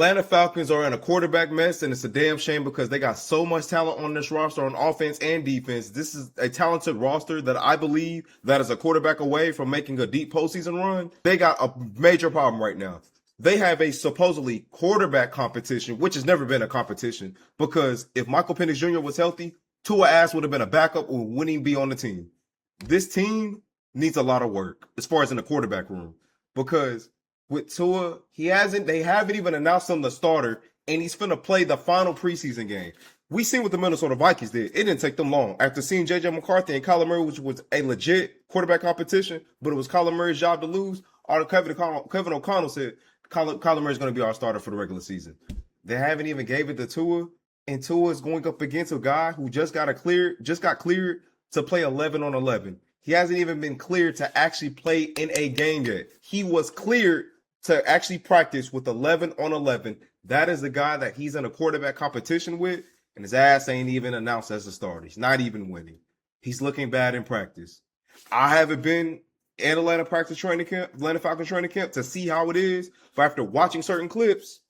Atlanta Falcons are in a quarterback mess, and it's a damn shame because they got so much talent on this roster on offense and defense. This is a talented roster that I believe that is a quarterback away from making a deep postseason run. They got a major problem right now. They have a supposedly quarterback competition, which has never been a competition, because if Michael Penix Jr. was healthy, Tua Ass would have been a backup or wouldn't even be on the team. This team needs a lot of work as far as in the quarterback room, because with Tua, they haven't even announced him the starter, and he's finna play the final preseason game. We seen what the Minnesota Vikings did. It didn't take them long. After seeing J.J. McCarthy and Kyler Murray, which was a legit quarterback competition, but it was Kyler Murray's job to lose, Kevin O'Connell said Kyler Murray's going to be our starter for the regular season. They haven't even gave it to Tua, and Tua is going up against a guy who just got cleared to play 11 on 11. He hasn't even been cleared to actually play in a game yet. He was cleared to actually practice with 11 on 11. That is the guy that he's in a quarterback competition with, and his ass ain't even announced as a starter. He's not even winning. He's looking bad in practice. I haven't been in Atlanta Falcons training camp to see how it is, but after watching certain clips,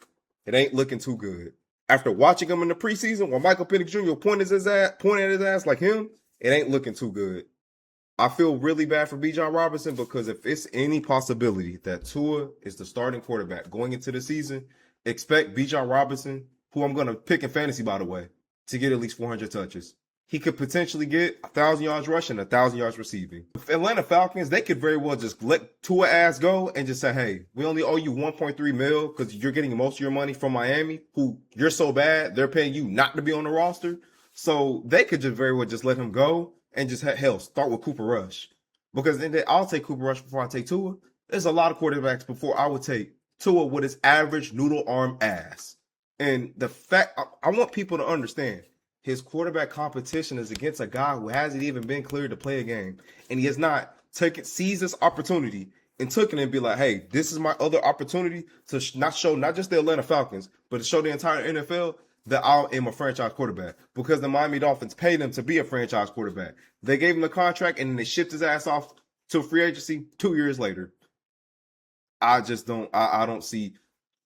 it ain't looking too good. After watching him in the preseason, when Michael Penix Jr. pointed at his ass like him, it ain't looking too good. I feel really bad for Bijan Robinson, because if it's any possibility that Tua is the starting quarterback going into the season, expect Bijan Robinson, who I'm going to pick in fantasy, by the way, to get at least 400 touches. He could potentially get 1,000 yards rushing, 1,000 yards receiving. If Atlanta Falcons, they could very well just let Tua ass go and just say, hey, we only owe you $1.3 million because you're getting most of your money from Miami, who you're so bad, they're paying you not to be on the roster. So they could just very well just let him go and just, hell, start with Cooper Rush. Because then I'll take Cooper Rush before I take Tua. There's a lot of quarterbacks before I would take Tua with his average noodle arm ass. And the fact, I want people to understand, his quarterback competition is against a guy who hasn't even been cleared to play a game. And he has not seized this opportunity and took it and be like, hey, this is my other opportunity to not just the Atlanta Falcons, but to show the entire NFL that I am a franchise quarterback, because the Miami Dolphins paid him to be a franchise quarterback. They gave him the contract, and then they shipped his ass off to free agency 2 years later. I just don't. I don't see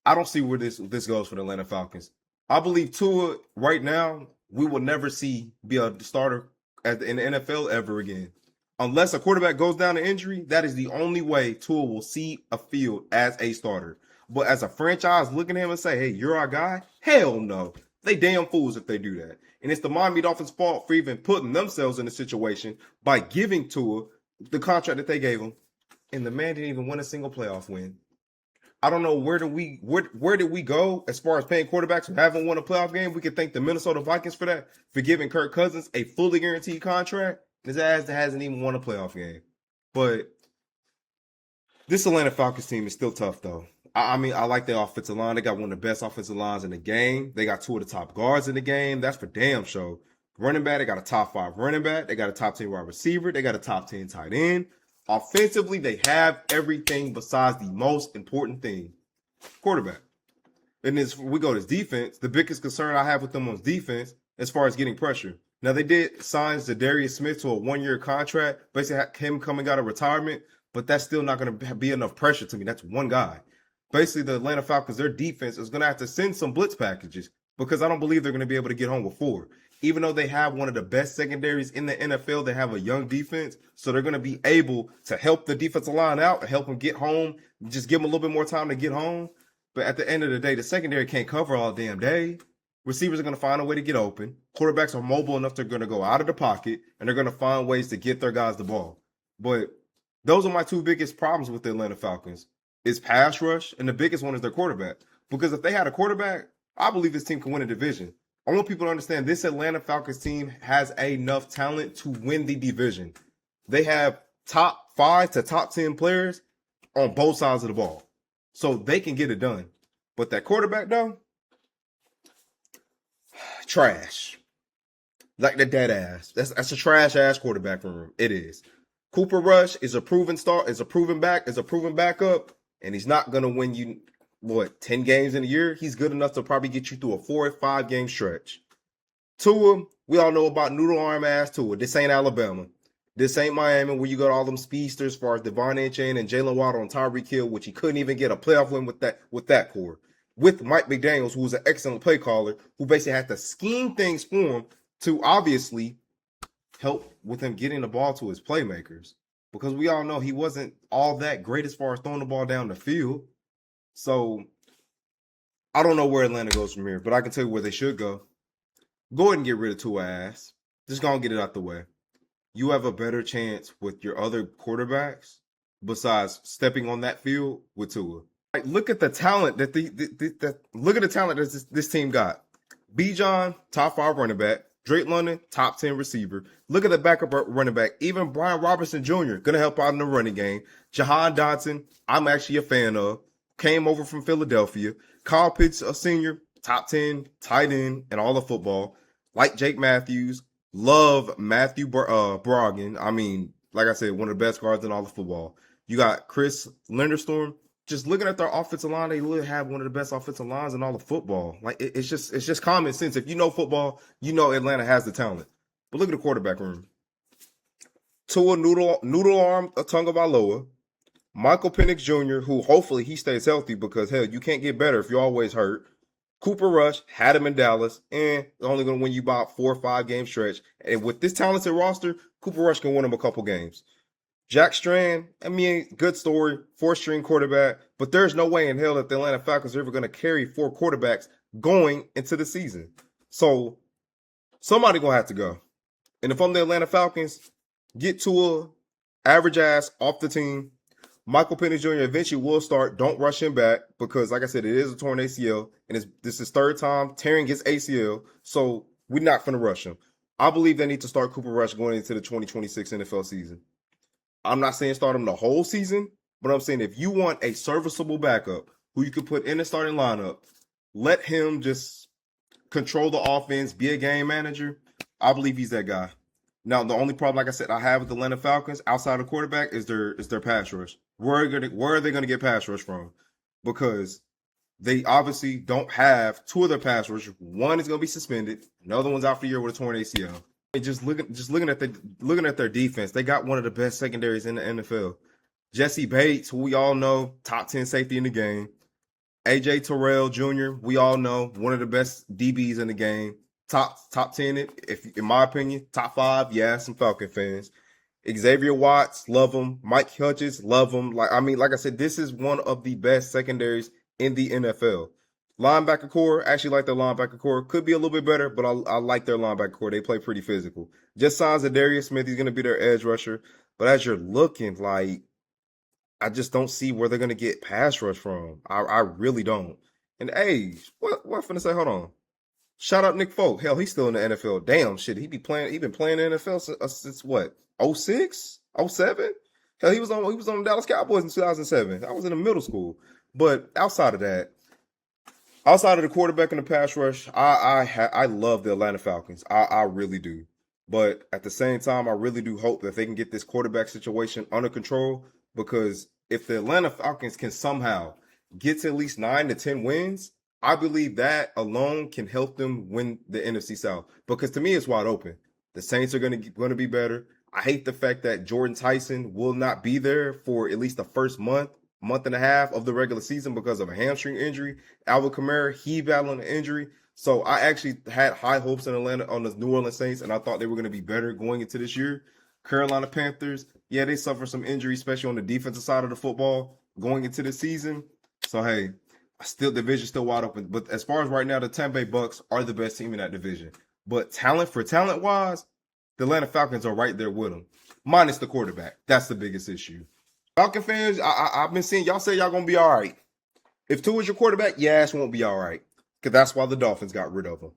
where this goes for the Atlanta Falcons. I believe Tua right now, we will never see be a starter in the NFL ever again. Unless a quarterback goes down to injury, that is the only way Tua will see a field as a starter. But as a franchise looking at him and say, hey, you're our guy? Hell no. They damn fools if they do that. And it's the Miami Dolphins' fault for even putting themselves in a situation by giving Tua the contract that they gave him. And the man didn't even win a single playoff win. I don't know where did we go as far as paying quarterbacks who haven't won a playoff game. We could thank the Minnesota Vikings for that, for giving Kirk Cousins a fully guaranteed contract. His ass hasn't even won a playoff game. But this Atlanta Falcons team is still tough, though. I mean, I like their offensive line. They got one of the best offensive lines in the game. They got two of the top guards in the game. That's for damn sure. Running back, they got a top 5 running back. They got a top 10 wide receiver. They got a top 10 tight end. Offensively, they have everything besides the most important thing, quarterback. And as we go to this defense, the biggest concern I have with them on defense as far as getting pressure. Now, they did sign Zadarius Smith to a 1-year contract, basically him coming out of retirement, but that's still not going to be enough pressure to me. That's one guy. Basically, the Atlanta Falcons, their defense is going to have to send some blitz packages, because I don't believe they're going to be able to get home with 4. Even though they have one of the best secondaries in the NFL, they have a young defense, so they're going to be able to help the defensive line out and help them get home, just give them a little bit more time to get home. But at the end of the day, the secondary can't cover all damn day. Receivers are going to find a way to get open. Quarterbacks are mobile enough, they're going to go out of the pocket, and they're going to find ways to get their guys the ball. But those are my 2 biggest problems with the Atlanta Falcons. Is pass rush, and the biggest one is their quarterback. Because if they had a quarterback, I believe this team can win a division. I want people to understand this Atlanta Falcons team has enough talent to win the division. They have top 5 to top 10 players on both sides of the ball. So they can get it done. But that quarterback, though, trash. Like the dead ass. That's a trash ass quarterback room. It is. Cooper Rush is a proven backup, and he's not gonna win you 10 games in a year. He's good enough to probably get you through a 4 or 5 game stretch. Tua, we all know about noodle arm ass Tua. This ain't Alabama. This ain't Miami, where you got all them speedsters as far as Devon Achane and Jalen Waddle and Tyreek Hill, which he couldn't even get a playoff win with that core. with Mike McDaniels, who was an excellent play caller, who basically had to scheme things for him to obviously help with him getting the ball to his playmakers. Because we all know he wasn't all that great as far as throwing the ball down the field. So I don't know where Atlanta goes from here, but I can tell you where they should go. Go ahead and get rid of Tua ass. Just go and get it out the way. You have a better chance with your other quarterbacks besides stepping on that field with Tua. Like, look at the talent that look at the talent that this team got. Bijan, top 5 running back. Drake London, top 10 receiver. Look at the backup running back. Even Brian Robinson Jr. going to help out in the running game. Jahan Dotson, I'm actually a fan of. Came over from Philadelphia. Kyle Pitts, a senior, top 10, tight end, and all of football. Like Jake Matthews. Love Matthew Brogdon. I mean, like I said, one of the best guards in all of football. You got Chris Linderstorm. Just looking at their offensive line, they literally have one of the best offensive lines in all of football. Like it's just common sense. If you know football, you know Atlanta has the talent. But look at the quarterback room. Tua Noodle Arm Tagovailoa, Michael Penix Jr., who hopefully he stays healthy because hell, you can't get better if you're always hurt. Cooper Rush had him in Dallas, and only going to win you about 4 or 5 game stretch. And with this talented roster, Cooper Rush can win him a couple games. Jack Strand, I mean, good story, 4th-string quarterback, but there's no way in hell that the Atlanta Falcons are ever going to carry 4 quarterbacks going into the season. So somebody going to have to go. And if I'm the Atlanta Falcons, get Tua, average ass off the team. Michael Penix Jr. eventually will start. Don't rush him back because, like I said, it is a torn ACL, and this is 3rd time tearing his ACL, so we're not going to rush him. I believe they need to start Cooper Rush going into the 2026 NFL season. I'm not saying start him the whole season, but I'm saying if you want a serviceable backup who you can put in the starting lineup, let him just control the offense, be a game manager. I believe he's that guy. Now, the only problem, like I said, I have with the Atlanta Falcons outside of quarterback is their pass rush. Where are they going to get pass rush from? Because they obviously don't have 2 of their pass rushers. One is going to be suspended. Another one's out for the year with a torn ACL. And just looking at their defense, they got one of the best secondaries in the NFL. Jesse Bates, who we all know, top 10 safety in the game. AJ Terrell Jr., we all know, one of the best DBs in the game. Top 10, if in my opinion, top 5. Yeah, some Falcon fans. Xavier Watts, love him. Mike Hutchins, love him. Like I said, this is one of the best secondaries in the NFL. Linebacker core, actually like their linebacker core. Could be a little bit better, but I like their linebacker core. They play pretty physical. Just signs of Darius Smith. He's going to be their edge rusher. But as you're looking, like, I just don't see where they're going to get pass rush from. I really don't. And, hey, what I'm finna say? Hold on. Shout out Nick Folk. Hell, he's still in the NFL. Damn, shit. He been playing in the NFL since what? 06? 07? Hell, he was on the Dallas Cowboys in 2007. I was in the middle school. But outside of that, outside of the quarterback and the pass rush, I love the Atlanta Falcons. I really do. But at the same time, I really do hope that they can get this quarterback situation under control, because if the Atlanta Falcons can somehow get to at least 9 to 10 wins, I believe that alone can help them win the NFC South. Because to me, it's wide open. The Saints are going to be better. I hate the fact that Jordan Tyson will not be there for at least the first month and a half of the regular season because of a hamstring injury. Alvin Kamara, he battling an injury. So I actually had high hopes in Atlanta on the New Orleans Saints, and I thought they were going to be better going into this year. Carolina Panthers, yeah, they suffered some injuries, especially on the defensive side of the football going into the season. So, hey, division still wide open. But as far as right now, the Tampa Bay Bucks are the best team in that division. But talent-wise, the Atlanta Falcons are right there with them, minus the quarterback. That's the biggest issue. Falcon fans, I've been seeing y'all say y'all going to be all right. If Tua is your quarterback, your ass won't be all right, because that's why the Dolphins got rid of him.